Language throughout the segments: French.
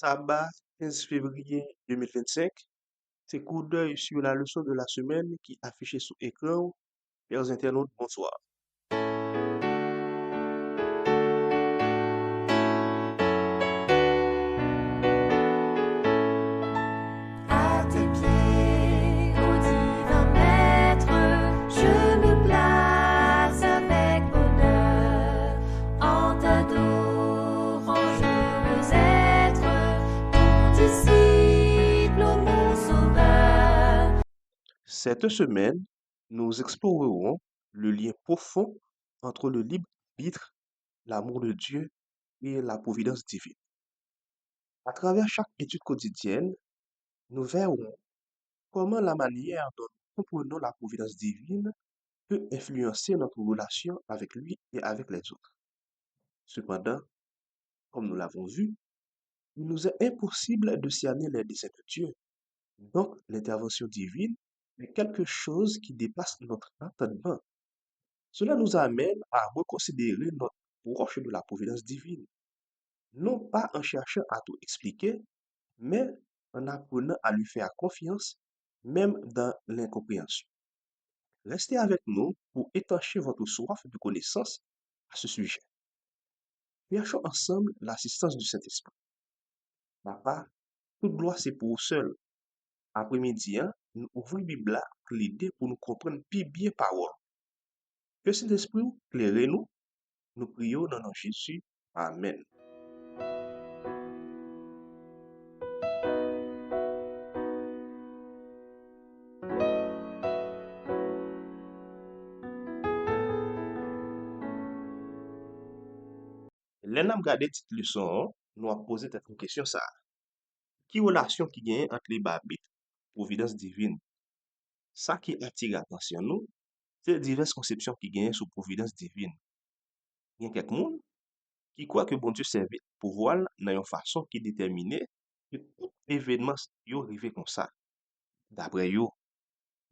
Sabbat 15 février 2025, c'est coup d'œil sur la leçon de la semaine qui est affichée sous écran. Chers internautes, bonsoir. À tes pieds, ô divin maître, je me place avec bonheur en t'adorant, je veux être ton disciple, ô mon sauveur. Cette semaine, nous explorerons le lien profond entre le libre arbitre, l'amour de Dieu et la providence divine. À travers chaque étude quotidienne, nous verrons comment la manière dont nous comprenons la providence divine peut influencer notre relation avec lui et avec les autres. Cependant, comme nous l'avons vu, il nous est impossible de cerner les desseins de Dieu. Donc, l'intervention divine est quelque chose qui dépasse notre entendement. Cela nous amène à reconsidérer notre approche de la providence divine, non pas en cherchant à tout expliquer, mais en apprenant à lui faire confiance, même dans l'incompréhension. Restez avec nous pour étancher votre soif de connaissance à ce sujet. Cherchons ensemble l'assistance du Saint-Esprit. Papa, toute gloire c'est pour vous seul. Après-midi, hein, nous ouvrons la Bible là, l'idée pour nous comprendre plus bien parole. Que cet esprit éclaire nous, nous prions dans le nom de Jésus. Amen. Là, nous avons regardé cette leçon, nous avons posé cette question ça. Qui relation qui gagne entre les babbites et providence divine? Ça qui attire l'attention nous, c'est diverses conceptions qui gagnent sur providence divine. Il y a quelques monde qui croit que bon Dieu servait pour voir dans une façon qui déterminée que tout événement yo arrivé comme ça. D'après yo,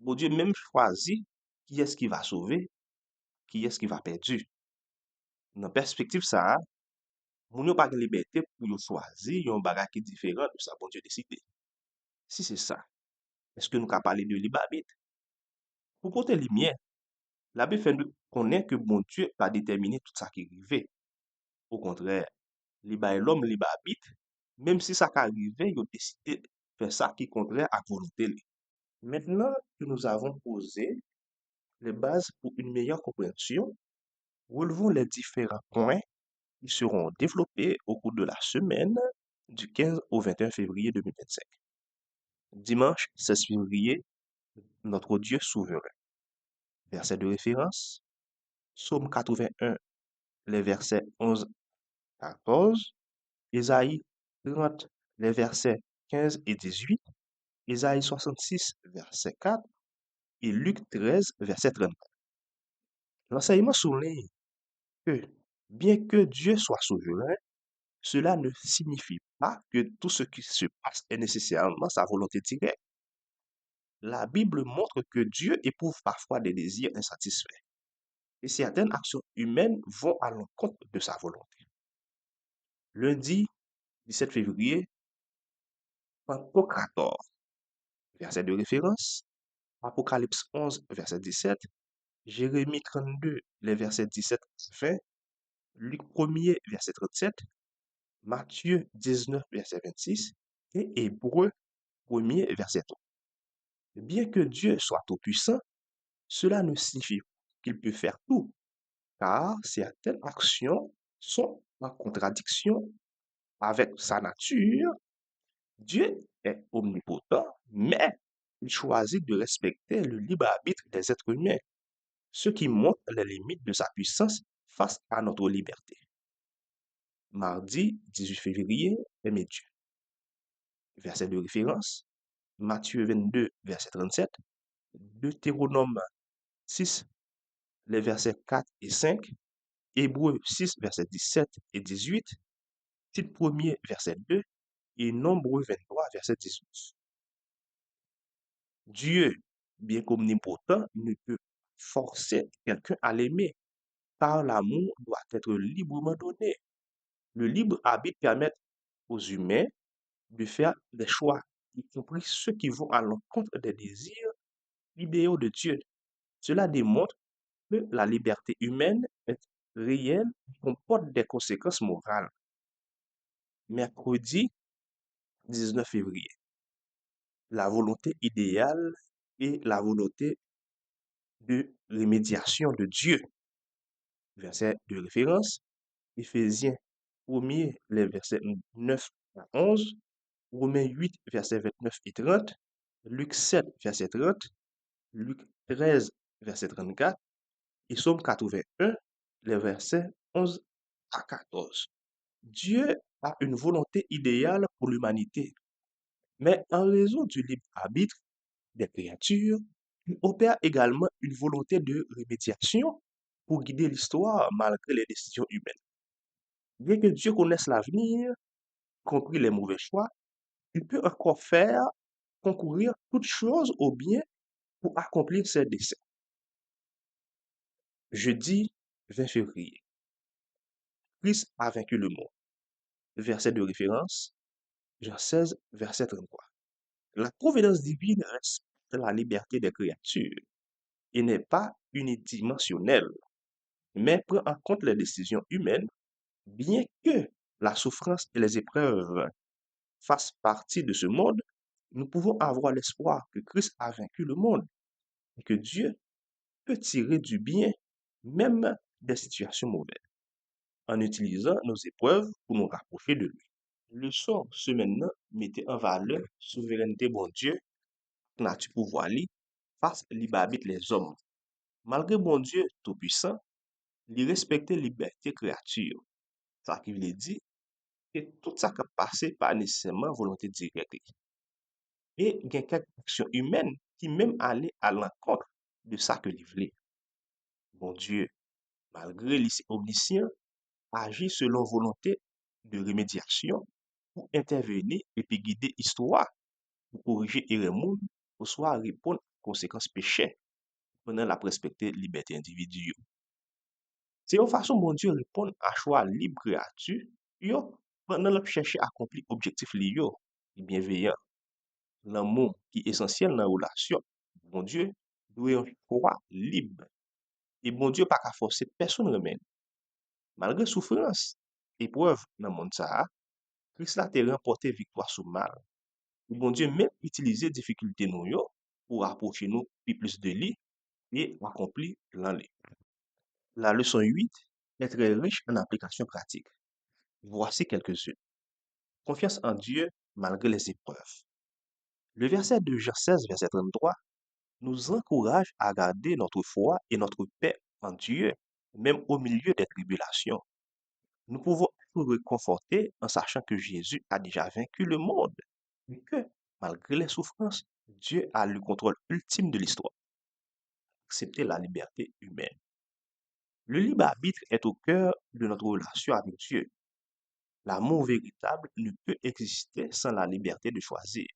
bon Dieu même choisit qui est-ce qui va sauver, qui est-ce qui va perdre. Dans perspective ça, moun yo pas de liberté pour yo choisir yon bagage qui différent de ça bon Dieu décidé. Si c'est ça, est-ce que nous capable parler de libre arbitre? Pour porter lumière, la Bible fait nous connaître que bon Dieu va déterminer tout ça qui arrive. Au contraire, li bay l'homme libre arbitre, même si ça qui arrive, il a décidé de faire ça qui est contraire à volonté. Li. Maintenant que nous avons posé les bases pour une meilleure compréhension, relevons les différents points qui seront développés au cours de la semaine du 15 au 21 février 2025. Dimanche 16 février, notre Dieu souverain. Verset de référence, Psaume 81, les versets 11 à 14, Ésaïe 30, les versets 15 et 18, Ésaïe 66, verset 4 et Luc 13, verset 34. L'enseignement souligne que, bien que Dieu soit souverain, cela ne signifie pas que tout ce qui se passe est nécessairement sa volonté directe. La Bible montre que Dieu éprouve parfois des désirs insatisfaits et certaines actions humaines vont à l'encontre de sa volonté. Lundi 17 février, Pantocrator, verset de référence, Apocalypse 11, verset 17, Jérémie 32, les versets 17 à 20, Luc 1er, verset 37, Matthieu 19, verset 26 et Hébreu 1er, verset 3. Bien que Dieu soit tout-puissant, cela ne signifie pas qu'il peut faire tout, car certaines actions sont en contradiction avec sa nature. Dieu est omnipotent, mais il choisit de respecter le libre arbitre des êtres humains, ce qui montre les limites de sa puissance face à notre liberté. Mardi 18 février, aimer Dieu. Verset de référence, Matthieu 22, verset 37, Deutéronome 6, les versets 4 et 5, Hébreux 6, versets 17 et 18, Tite 1er, verset 2 et Nombre 23, verset 19. Dieu, bien qu'omnipotent, ne peut forcer quelqu'un à l'aimer, car l'amour doit être librement donné. Le libre arbitre permet aux humains de faire des choix, y compris ceux qui vont à l'encontre des désirs idéaux de Dieu. Cela démontre que la liberté humaine est réelle et comporte des conséquences morales. Mercredi 19 février, la volonté idéale et la volonté de remédiation de Dieu. Verset de référence, Éphésiens 1er, les versets 9 à 11, Romains 8, versets 29 et 30, Luc 7, verset 30, Luc 13, verset 34, et Psaume 81, les versets 11 à 14. Dieu a une volonté idéale pour l'humanité, mais en raison du libre arbitre des créatures, il opère également une volonté de remédiation pour guider l'histoire malgré les décisions humaines. Bien que Dieu connaisse l'avenir, y compris les mauvais choix, il peut encore faire concourir toutes choses au bien pour accomplir ses desseins. Jeudi 20 février, Christ a vaincu le monde. Verset de référence, Jean 16, verset 33. La providence divine respecte la liberté des créatures et n'est pas unidimensionnelle, mais prend en compte les décisions humaines, bien que la souffrance et les épreuves fassent partie de ce monde. Nous pouvons avoir l'espoir que Christ a vaincu le monde et que Dieu peut tirer du bien même des situations mauvaises en utilisant nos épreuves pour nous rapprocher de lui. Leçon ce maintenant mettez en valeur souveraineté bon Dieu, nature pouvoir li, face li les hommes. Malgré bon Dieu tout-puissant, il respectait liberté créature. Ça qui veut dire que tout ça qui passé pas nécessairement volonté directe. Et il y a quelques actions humaines qui même allaient à l'encontre de ça que il voulait. Bon Dieu, malgré lui omniscient, agit selon volonté de remédiation pour intervenir et puis guider l'histoire pour corriger et remonter ou soit répondre aux conséquences péchés pendant la respecter liberté individuelle. C'est une façon bon Dieu répondre à choix libre créature yo pendant le chercher à accomplir objectif li yo bienveillant. L'amour qui est essentiel dans la relation. Bon Dieu doit un choix libre. Et bon Dieu pas qu'à forcer personne remède. Malgré souffrance, épreuve dans le monde ça, Christ a remporté victoire sur mal. Et bon Dieu même utilisé difficultés nous yo pour rapprocher nous plus de lui et accomplir l'enlève. La leçon 8 est très riche en applications pratiques. Voici quelques-unes. Confiance en Dieu malgré les épreuves. Le verset de Jean 16, verset 33, nous encourage à garder notre foi et notre paix en Dieu, même au milieu des tribulations. Nous pouvons être réconfortés en sachant que Jésus a déjà vaincu le monde et que, malgré les souffrances, Dieu a le contrôle ultime de l'histoire. Accepter la liberté humaine. Le libre arbitre est au cœur de notre relation avec Dieu. L'amour véritable ne peut exister sans la liberté de choisir.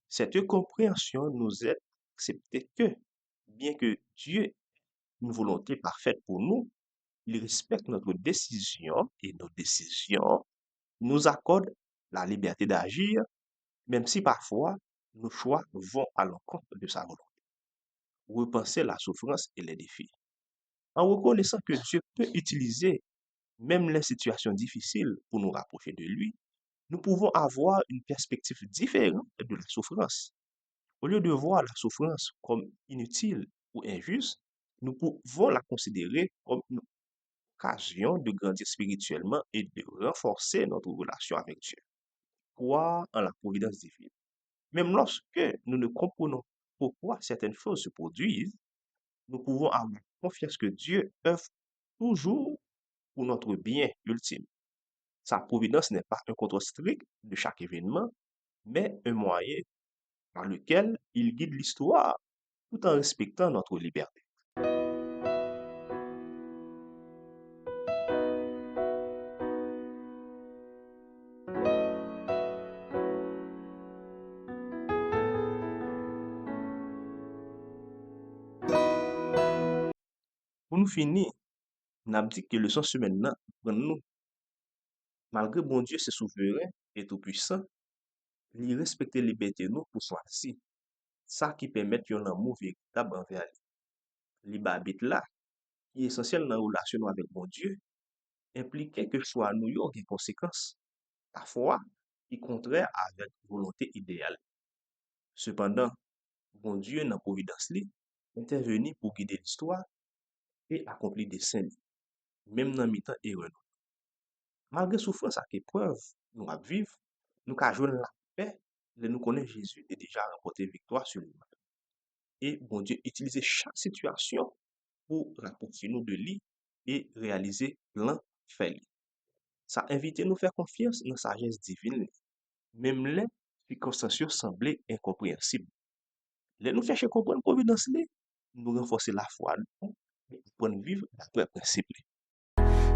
Cette compréhension nous aide à accepter que, bien que Dieu ait une volonté parfaite pour nous, il respecte notre décision et nos décisions nous accordent la liberté d'agir, même si parfois nos choix vont à l'encontre de sa volonté. Repenser la souffrance et les défis. En reconnaissant que Dieu peut utiliser même les situations difficiles pour nous rapprocher de lui, nous pouvons avoir une perspective différente de la souffrance. Au lieu de voir la souffrance comme inutile ou injuste, nous pouvons la considérer comme une occasion de grandir spirituellement et de renforcer notre relation avec Dieu. Croire en la providence divine. Même lorsque nous ne comprenons pas pourquoi certaines choses se produisent, nous pouvons avoir confiance que Dieu œuvre toujours pour notre bien ultime. Sa providence n'est pas un contrôle strict de chaque événement, mais un moyen par lequel il guide l'histoire tout en respectant notre liberté. Pour nous finir, nous avons dit que le sens maintenant, pour nous, malgré bon Dieu c'est souverain et tout puissant, li respecte liberté nous pour choisir. Ça qui permet yon amour véritable envers lui. Li ba bit là, qui est essentiel dans la relation nous avec mon Dieu, implique que choix nous yo gen conséquences, parfois qui contraire avec volonté idéale. Cependant, bon Dieu dans providence li, intervenu pour guider l'histoire et accomplir des scènes, même dans mi-temps erreur. Malgré souffrance ak épreuve nous ap vivre, nous ka joindre la paix, de nous connaître Jésus et déjà remporté victoire sur lui. Et bon Dieu utiliser chaque situation pour rapprocher nous de lui et réaliser plan fait li. Ça invite nous faire confiance dans sa sagesse divine, même les circonstances semblaient incompréhensibles. Les nous chercher comprendre providence li, nous renforcer la foi nous et apprendre vivre d'après principe li.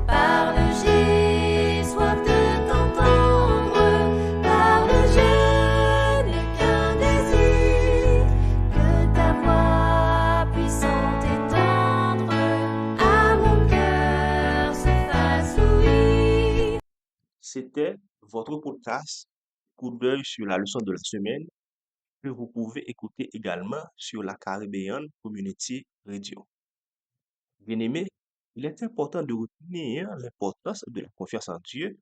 Parle, j'ai soif de t'entendre. Parle, je n'ai qu'un désir, que ta voix puissante et tendre à mon cœur se fasse ouïr. C'était votre podcast Coup d'œil sur la leçon de la semaine que vous pouvez écouter également sur la Caribbean Community Radio. Bien-aimé, il est important de retenir l'importance de la confiance en Dieu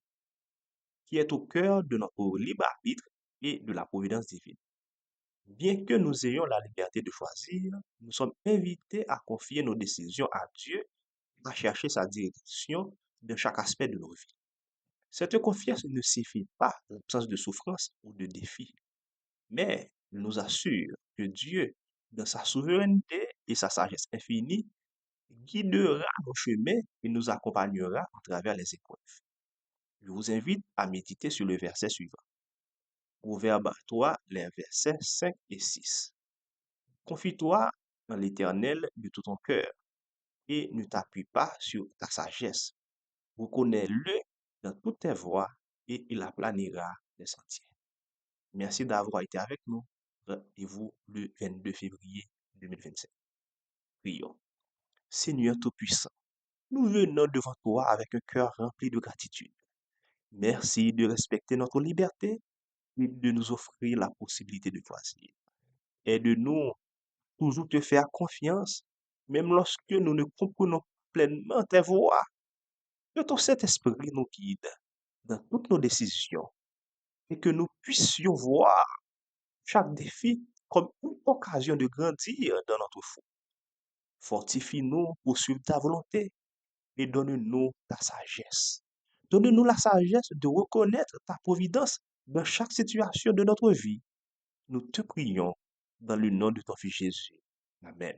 qui est au cœur de notre libre arbitre et de la providence divine. Bien que nous ayons la liberté de choisir, nous sommes invités à confier nos décisions à Dieu, à chercher sa direction dans chaque aspect de nos vies. Cette confiance ne signifie pas l'absence de souffrance ou de défis, mais il nous assure que Dieu, dans sa souveraineté et sa sagesse infinie, guidera nos chemins et nous accompagnera à travers les épreuves. Je vous invite à méditer sur le verset suivant. Proverbe 3, les versets 5 et 6. Confie-toi en l'Éternel de tout ton cœur et ne t'appuie pas sur ta sagesse. Reconnais-le dans toutes tes voies et il aplanira les sentiers. Merci d'avoir été avec nous. Rendez-vous le 22 février 2025. Prions. Seigneur Tout-Puissant, nous venons devant toi avec un cœur rempli de gratitude. Merci de respecter notre liberté et de nous offrir la possibilité de choisir. Aide-nous toujours te faire confiance, même lorsque nous ne comprenons pleinement tes voies. Que ton Saint-Esprit nous guide dans toutes nos décisions et que nous puissions voir chaque défi comme une occasion de grandir dans notre foi. Fortifie-nous pour suivre ta volonté et donne-nous ta sagesse. Donne-nous la sagesse de reconnaître ta providence dans chaque situation de notre vie. Nous te prions dans le nom de ton Fils Jésus. Amen.